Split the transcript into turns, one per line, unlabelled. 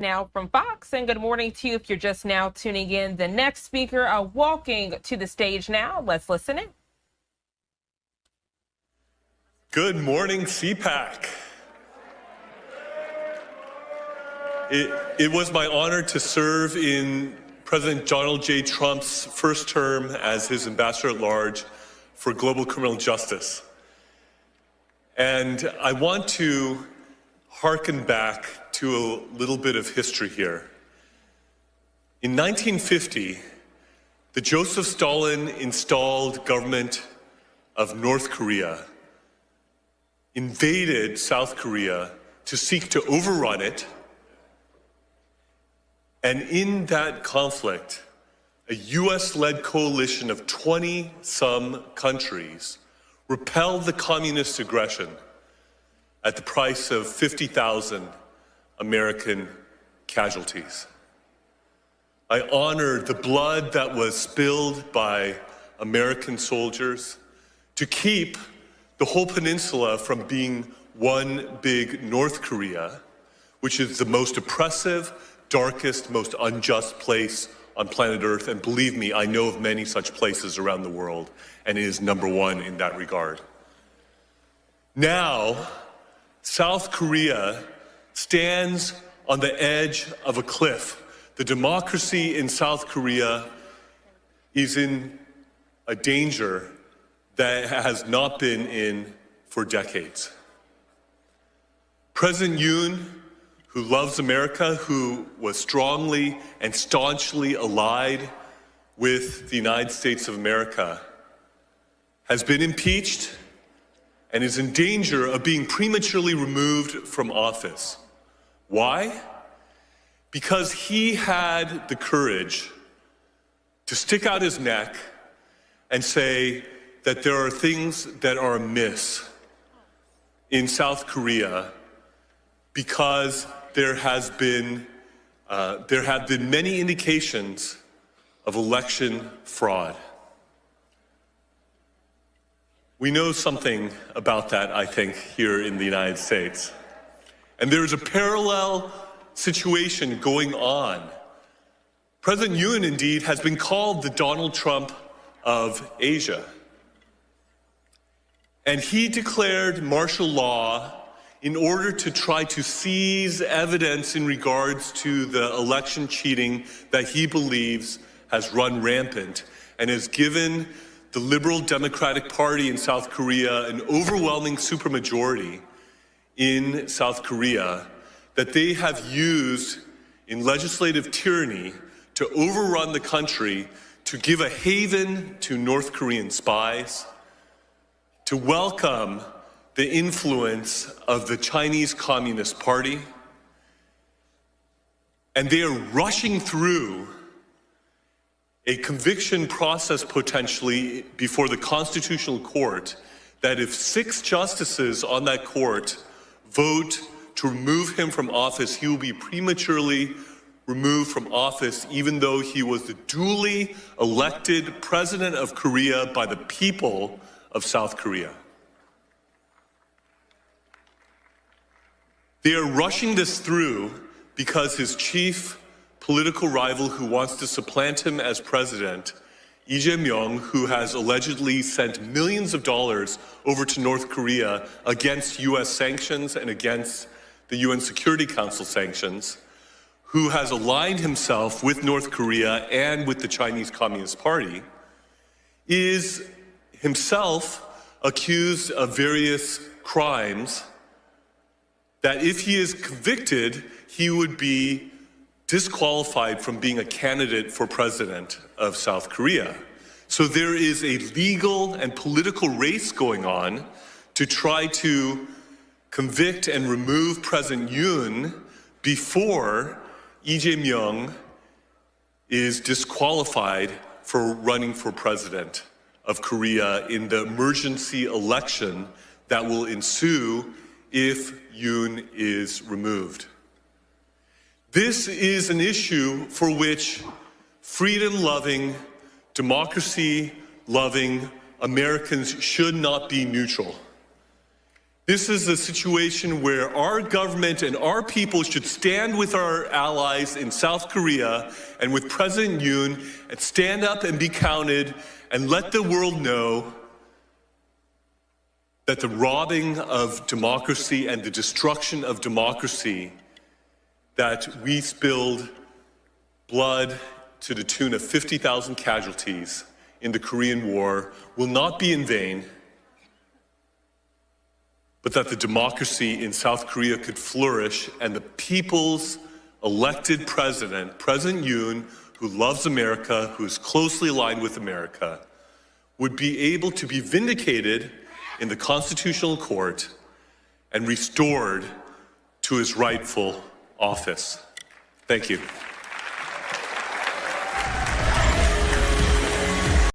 Now from Fox, and good morning to you if you're just now tuning in. The next speaker walking to the stage now. Let's listen in.
Good morning, CPAC. It was my honor to serve in President Donald J. Trump's first term as his ambassador at large for global criminal justice. And I want to hearken back to a little bit of history here. In 1950, the Joseph Stalin installed government of North Korea invaded South Korea to seek to overrun it. And in that conflict, a US-led coalition of 20-some countries repelled the communist aggression at the price of 50,000 American casualties. I honor the blood that was spilled by American soldiers to keep the whole peninsula from being one big North Korea, which is the most oppressive, darkest, most unjust place on planet Earth. And believe me, I know of many such places around the world, and it is number one in that regard. Now, South Korea stands on the edge of a cliff. The democracy in South Korea is in a danger that has not been in for decades. President Yoon, who loves America, who was strongly and staunchly allied with the United States of America, has been impeached and is in danger of being prematurely removed from office. Why? Because he had the courage to stick out his neck and say that there are things that are amiss in South Korea because there have been many indications of election fraud. We know something about that, I think, here in the United States. And there's a parallel situation going on. President Yoon, indeed, has been called the Donald Trump of Asia. And he declared martial law in order to try to seize evidence in regards to the election cheating that he believes has run rampant and has given the Liberal Democratic Party in South Korea an overwhelming supermajority in South Korea that they have used in legislative tyranny to overrun the country, to give a haven to North Korean spies, to welcome the influence of the Chinese Communist Party. And they are rushing through a conviction process potentially before the Constitutional Court that if 6 justices on that court vote to remove him from office, he will be prematurely removed from office even though he was the duly elected president of Korea by the people of South Korea. They are rushing this through because his chief political rival who wants to supplant him as president, Lee Jae-myung, who has allegedly sent millions of dollars over to North Korea against US sanctions and against the UN Security Council sanctions, who has aligned himself with North Korea and with the Chinese Communist Party, is himself accused of various crimes that if he is convicted, he would be disqualified from being a candidate for president of South Korea. So there is a legal and political race going on to try to convict and remove President Yoon before Lee Jae-myung is disqualified for running for president of Korea in the emergency election that will ensue if Yoon is removed. This is an issue for which freedom-loving, democracy-loving Americans should not be neutral. This is a situation where our government and our people should stand with our allies in South Korea and with President Yoon and stand up and be counted and let the world know that the robbing of democracy and the destruction of democracy, that we spilled blood to the tune of 50,000 casualties in the Korean War, will not be in vain, but that the democracy in South Korea could flourish and the people's elected president, President Yoon, who loves America, who is closely aligned with America, would be able to be vindicated in the Constitutional Court and restored to his rightful office. Thank you.